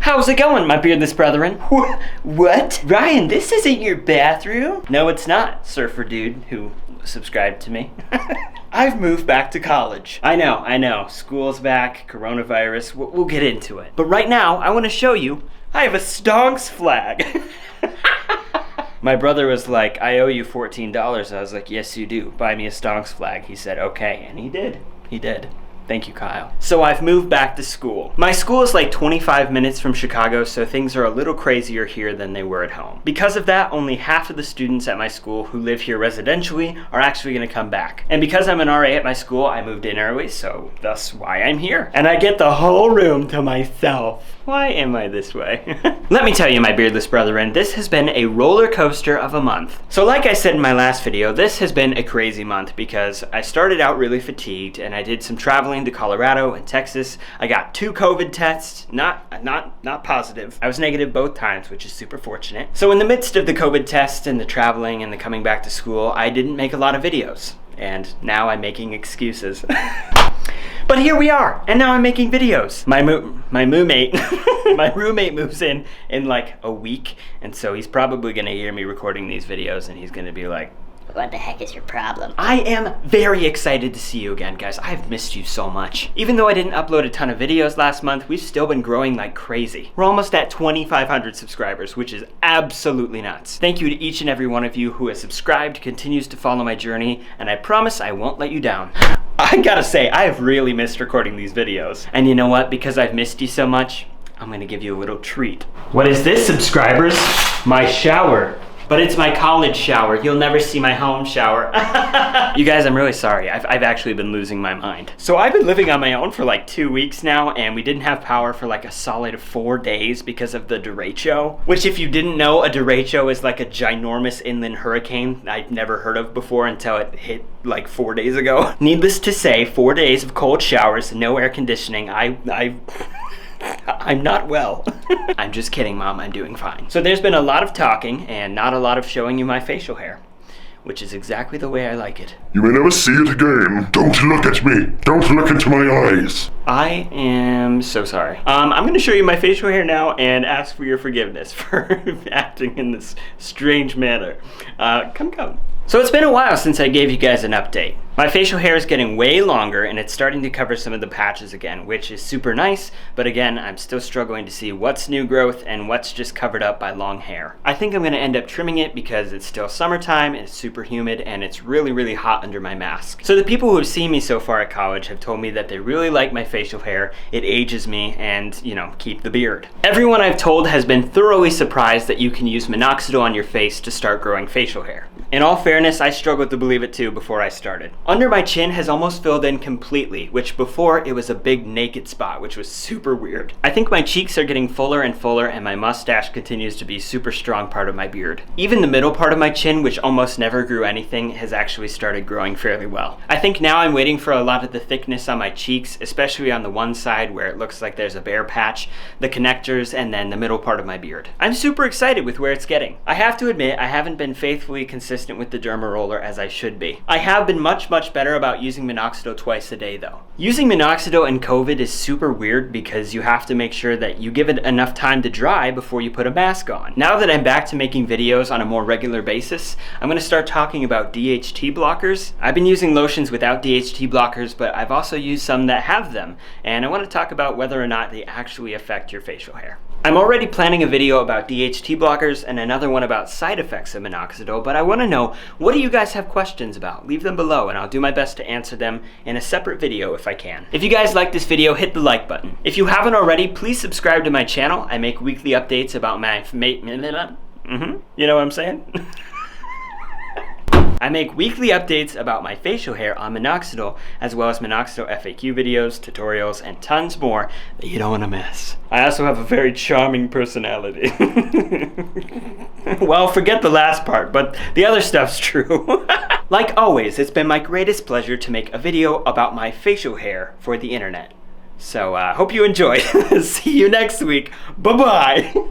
How's it going, my beardless brethren? What? Ryan, this isn't your bathroom? No, it's not, surfer dude who subscribed to me. I've moved back to college. I know. School's back, coronavirus, we'll get into it. But right now, I want to show you, I have a stonks flag. My brother was like, I owe you $14. I was like, yes, you do. Buy me a stonks flag. He said, okay, and he did. He did. Thank you, Kyle. So I've moved back to school. My school is like 25 minutes from Chicago, so things are a little crazier here than they were at home. Because of that, only half of the students at my school who live here residentially are actually gonna come back. And because I'm an RA at my school, I moved in early, so that's why I'm here. And I get the whole room to myself. Why am I this way? Let me tell you, my beardless brethren, this has been a roller coaster of a month. So like I said in my last video, this has been a crazy month because I started out really fatigued and I did some traveling to Colorado and Texas. I got 2 COVID tests, not positive. I was negative both times, which is super fortunate. So in the midst of the COVID test and the traveling and the coming back to school, I didn't make a lot of videos. And now I'm making excuses. But here we are, and now I'm making videos. My roommate moves in like a week, and so he's probably gonna hear me recording these videos and he's gonna be like, what the heck is your problem? I am very excited to see you again, guys. I've missed you so much. Even though I didn't upload a ton of videos last month, we've still been growing like crazy. We're almost at 2,500 subscribers, which is absolutely nuts. Thank you to each and every one of you who has subscribed, continues to follow my journey, and I promise I won't let you down. I gotta say, I have really missed recording these videos. And you know what? Because I've missed you so much, I'm gonna give you a little treat. What is this, subscribers? My shower. But it's my college shower. You'll never see my home shower. You guys, I'm really sorry. I've actually been losing my mind. So I've been living on my own for like 2 weeks now, and we didn't have power for like a solid 4 days because of the derecho. Which, if you didn't know, a derecho is like a ginormous inland hurricane I'd never heard of before until it hit like 4 days ago. Needless to say, 4 days of cold showers, no air conditioning. I'm not well. I'm just kidding, Mom, I'm doing fine. So there's been a lot of talking and not a lot of showing you my facial hair, which is exactly the way I like it. You may never see it again. Don't look at me. Don't look into my eyes. I am so sorry. I'm gonna show you my facial hair now and ask for your forgiveness for acting in this strange manner. Come. So it's been a while since I gave you guys an update. My facial hair is getting way longer and it's starting to cover some of the patches again, which is super nice, but again, I'm still struggling to see what's new growth and what's just covered up by long hair. I think I'm gonna end up trimming it because it's still summertime, it's super humid, and it's really, really hot under my mask. So the people who have seen me so far at college have told me that they really like my facial hair, it ages me, and, you know, keep the beard. Everyone I've told has been thoroughly surprised that you can use MINOXIDIL on your face to start growing facial hair. In all fairness, I struggled to believe it too before I started. Under my chin has almost filled in completely, which before it was a big naked spot, which was super weird. I think my cheeks are getting fuller and fuller, and my mustache continues to be a super strong part of my beard. Even the middle part of my chin, which almost never grew anything, has actually started growing fairly well. I think now I'm waiting for a lot of the thickness on my cheeks, especially on the one side where it looks like there's a bare patch, the connectors, and then the middle part of my beard. I'm super excited with where it's getting. I have to admit, I haven't been faithfully consistent with the derma roller as I should be. I have been much better about using MINOXIDIL twice a day though. Using MINOXIDIL in COVID is super weird because you have to make sure that you give it enough time to dry before you put a mask on. Now that I'm back to making videos on a more regular basis, I'm gonna start talking about DHT blockers. I've been using lotions without DHT blockers, but I've also used some that have them, and I want to talk about whether or not they actually affect your facial hair. I'm already planning a video about DHT blockers and another one about side effects of MINOXIDIL, but I want to know, what do you guys have questions about? Leave them below and I'll do my best to answer them in a separate video if I can. If you guys like this video, hit the like button. If you haven't already, please subscribe to my channel. I make weekly updates about my you know what I'm saying? I make weekly updates about my facial hair on MINOXIDIL, as well as MINOXIDIL FAQ videos, tutorials, and tons more that you don't want to miss. I also have a very charming personality. Well, forget the last part, but the other stuff's true. Like always, it's been my greatest pleasure to make a video about my facial hair for the internet. So, hope you enjoyed. See you next week. Bye-bye.